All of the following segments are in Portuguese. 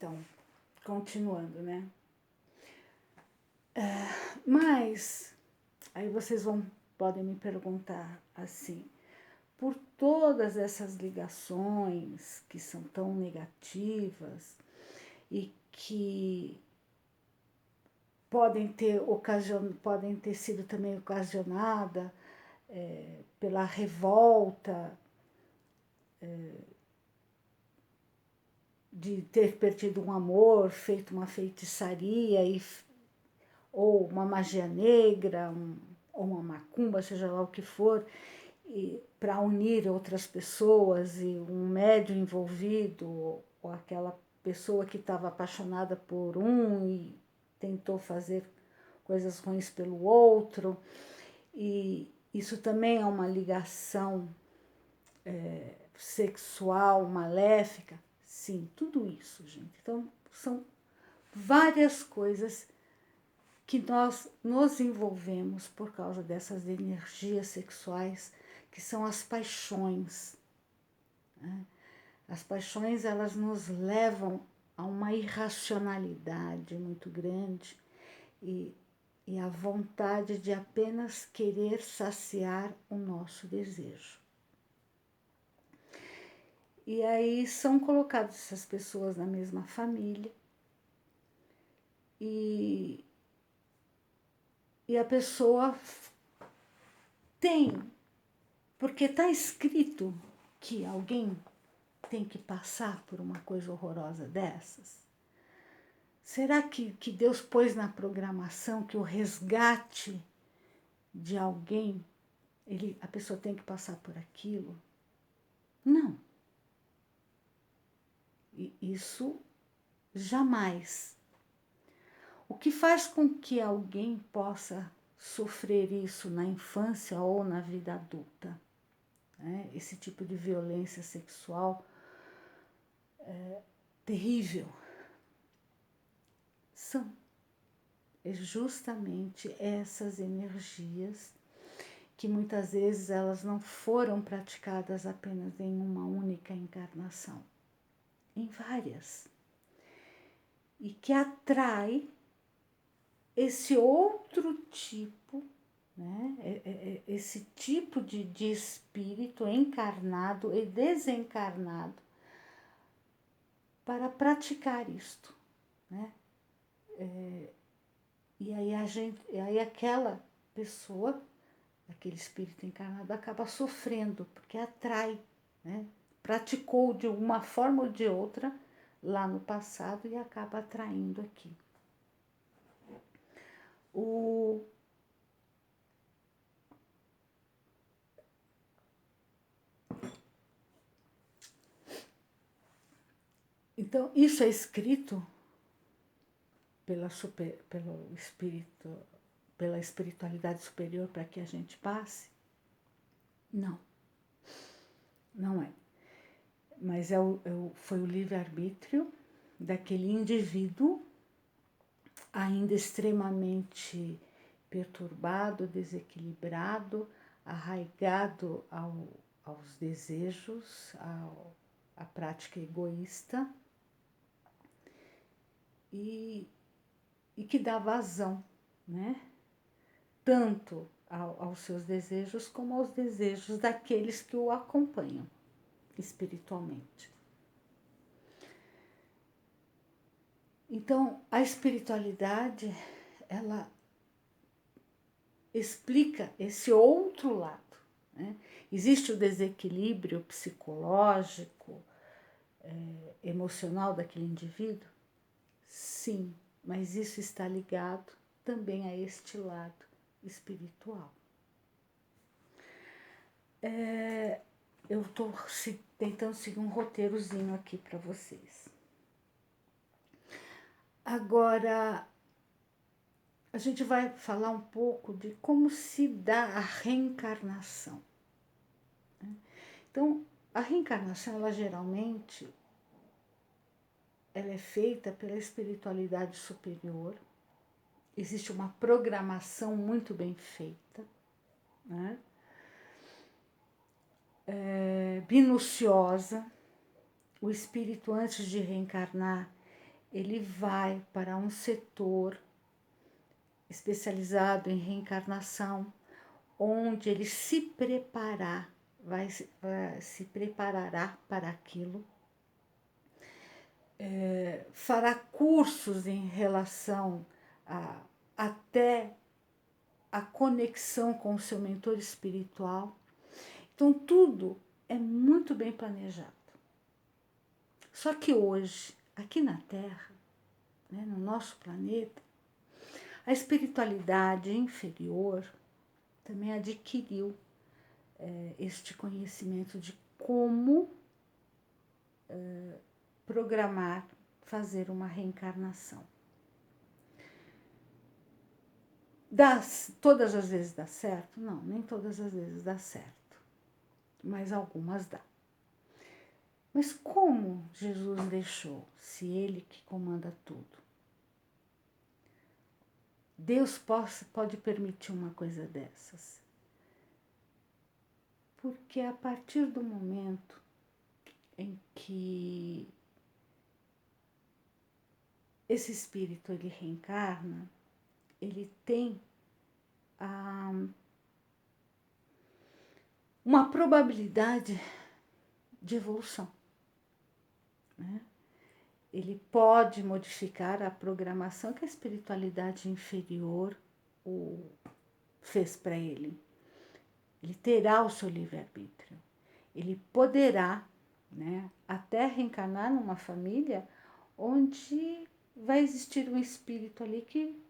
Então, continuando, né? Mas, aí vocês podem me perguntar assim, por todas essas ligações que são tão negativas e que podem ter sido também ocasionadas pela revolta, de ter perdido um amor, feito uma feitiçaria, ou uma magia negra, ou uma macumba, seja lá o que for, para unir outras pessoas, e um médium envolvido, ou aquela pessoa que estava apaixonada por um e tentou fazer coisas ruins pelo outro. E isso também é uma ligação sexual, maléfica. Sim, tudo isso, gente. Então, são várias coisas que nós nos envolvemos por causa dessas energias sexuais, que são as paixões. Né? As paixões, elas nos levam a uma irracionalidade muito grande e a vontade de apenas querer saciar o nosso desejo. E aí são colocadas essas pessoas na mesma família e a pessoa tem, porque está escrito que alguém tem que passar por uma coisa horrorosa dessas. Será que Deus pôs na programação que o resgate de alguém, a pessoa tem que passar por aquilo? Não. E isso jamais. O que faz com que alguém possa sofrer isso na infância ou na vida adulta? Né? Esse tipo de violência sexual terrível. São justamente essas energias que muitas vezes elas não foram praticadas apenas em uma única encarnação, em várias. E que atrai esse outro tipo, né? Esse tipo de espírito encarnado e desencarnado para praticar isto, né? E aí aquela pessoa, aquele espírito encarnado, acaba sofrendo, porque atrai, né? Praticou de uma forma ou de outra lá no passado e acaba atraindo aqui. Então, isso é escrito pela espiritualidade superior para que a gente passe? Não, não é. Mas foi o livre-arbítrio daquele indivíduo ainda extremamente perturbado, desequilibrado, arraigado aos desejos, à prática egoísta, e que dá vazão, né? Tanto aos seus desejos como aos desejos daqueles que o acompanham espiritualmente. Então, a espiritualidade, ela explica esse outro lado, né? Existe o desequilíbrio psicológico, emocional daquele indivíduo? Sim, mas isso está ligado também a este lado espiritual. Eu estou tentando seguir um roteirozinho aqui para vocês. Agora, a gente vai falar um pouco de como se dá a reencarnação. Então, a reencarnação, ela geralmente ela é feita pela espiritualidade superior. Existe uma programação muito bem feita, né? Minuciosa. O espírito, antes de reencarnar, ele vai para um setor especializado em reencarnação, onde ele se preparará para aquilo, fará cursos em relação até a conexão com o seu mentor espiritual. Então, tudo é muito bem planejado. Só que hoje, aqui na Terra, né, no nosso planeta, a espiritualidade inferior também adquiriu este conhecimento de como programar, fazer uma reencarnação. Todas as vezes dá certo? Não, nem todas as vezes dá certo, mas algumas dá. Mas como Jesus deixou, se Ele que comanda tudo? Deus pode permitir uma coisa dessas? Porque a partir do momento em que esse espírito ele reencarna, ele tem uma probabilidade de evolução, né? Ele pode modificar a programação que a espiritualidade inferior fez para ele. Ele terá o seu livre-arbítrio. Ele poderá, né, até reencarnar numa família onde vai existir um espírito ali que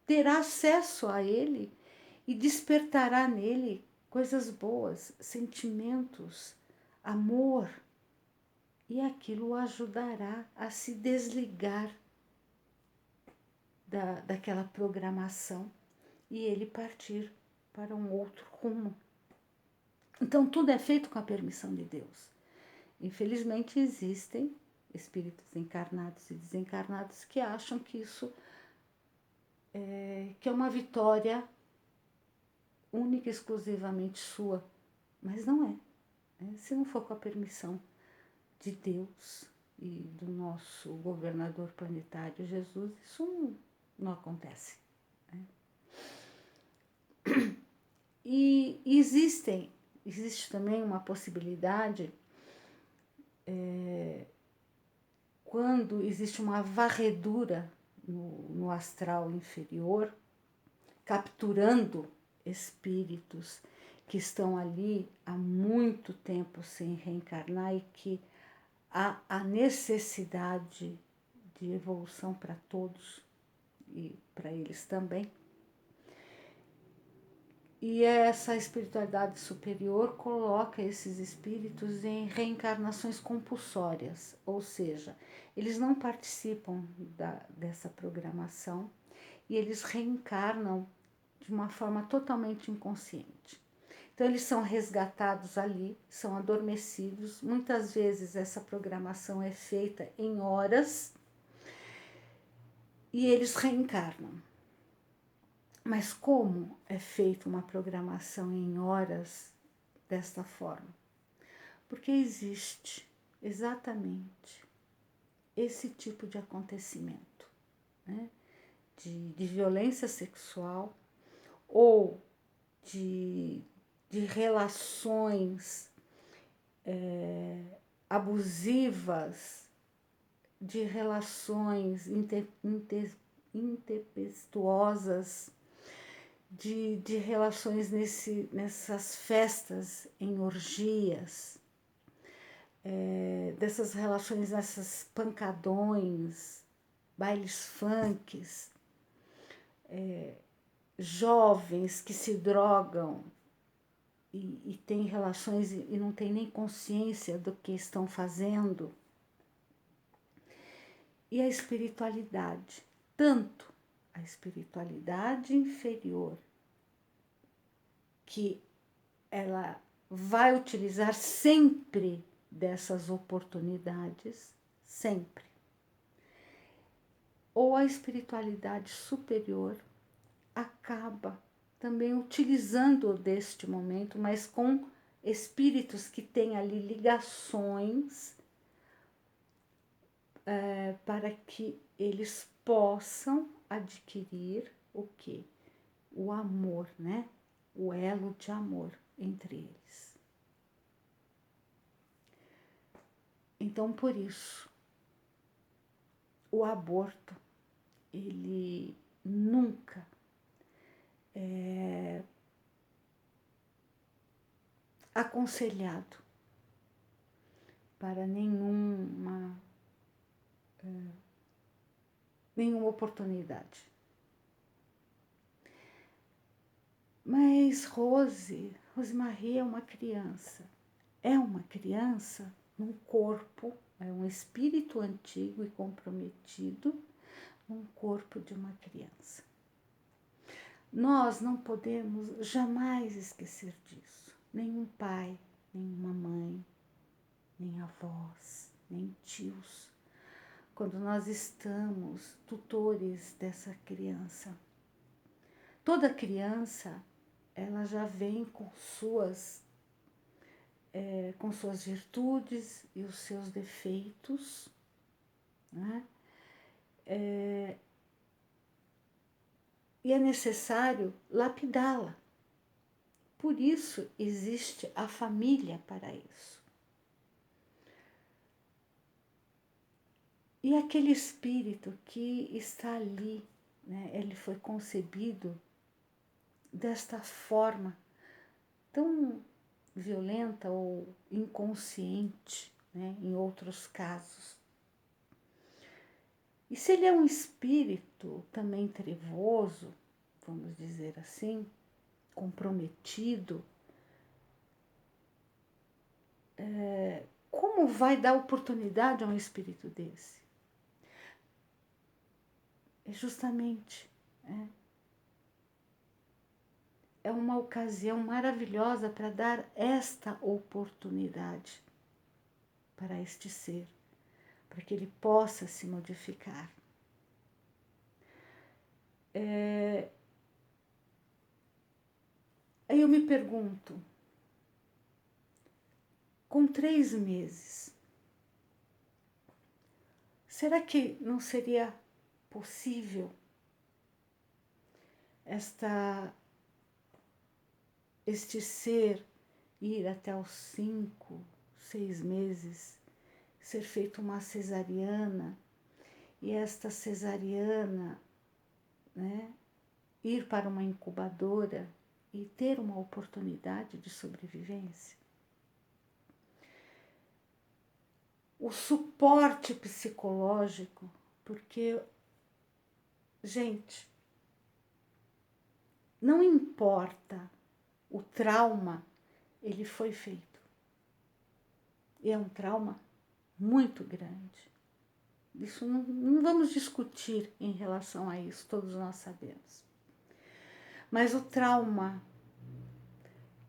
terá acesso a ele e despertará nele coisas boas, sentimentos, amor, e aquilo o ajudará a se desligar daquela programação e ele partir para um outro rumo. Então, tudo é feito com a permissão de Deus. Infelizmente, existem espíritos encarnados e desencarnados que acham que isso que é uma vitória única e exclusivamente sua, mas não é, né? Se não for com a permissão de Deus e do nosso governador planetário Jesus, isso não acontece, né? E existe também uma possibilidade quando existe uma varredura no astral inferior, capturando espíritos que estão ali há muito tempo sem reencarnar e que há a necessidade de evolução para todos e para eles também. E essa espiritualidade superior coloca esses espíritos em reencarnações compulsórias, ou seja, eles não participam dessa programação e eles reencarnam de uma forma totalmente inconsciente. Então, eles são resgatados ali, são adormecidos. Muitas vezes essa programação é feita em horas e eles reencarnam. Mas como é feita uma programação em horas desta forma? Porque existe exatamente esse tipo de acontecimento, né? De violência sexual ou de relações abusivas, de relações intempestuosas, de relações nessas festas, em orgias, dessas relações nessas pancadões, bailes funks, jovens que se drogam e têm relações e não têm nem consciência do que estão fazendo. E a espiritualidade, tanto a espiritualidade inferior, que ela vai utilizar sempre dessas oportunidades, sempre. Ou a espiritualidade superior acaba também utilizando deste momento, mas com espíritos que têm ali ligações para que eles possam adquirir o quê? O amor, né? O elo de amor entre eles. Então, por isso, o aborto, ele nunca é aconselhado para nenhuma oportunidade. Mas Rosemarie é uma criança num corpo, é um espírito antigo e comprometido num corpo de uma criança. Nós não podemos jamais esquecer disso. Nenhum pai, nenhuma mãe, nem avós, nem tios. Quando nós estamos tutores dessa criança. Toda criança, ela já vem com suas virtudes e os seus defeitos, né? E é necessário lapidá-la. Por isso existe a família para isso. E aquele espírito que está ali, né, ele foi concebido desta forma tão violenta ou inconsciente, né, em outros casos. E se ele é um espírito também trevoso, vamos dizer assim, comprometido, como vai dar oportunidade a um espírito desse? É justamente, é uma ocasião maravilhosa para dar esta oportunidade para este ser, para que ele possa se modificar. Aí eu me pergunto, com 3 meses, será que não seria possível este ser ir até os 5, 6 meses, ser feito uma cesariana, e esta cesariana, né, ir para uma incubadora e ter uma oportunidade de sobrevivência? O suporte psicológico, porque, gente, não importa o trauma, ele foi feito. E é um trauma muito grande. Isso não vamos discutir em relação a isso, todos nós sabemos. Mas o trauma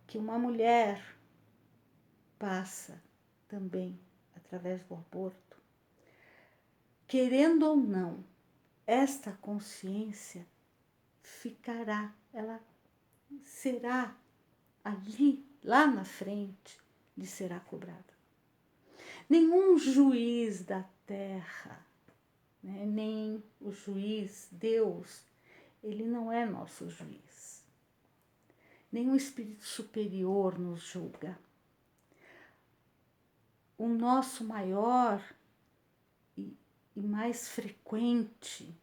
que uma mulher passa também através do aborto, querendo ou não, esta consciência ficará, ela será ali, lá na frente, lhe será cobrada. Nenhum juiz da terra, né, nem o juiz, Deus, ele não é nosso juiz. Nenhum espírito superior nos julga. O nosso maior e mais frequente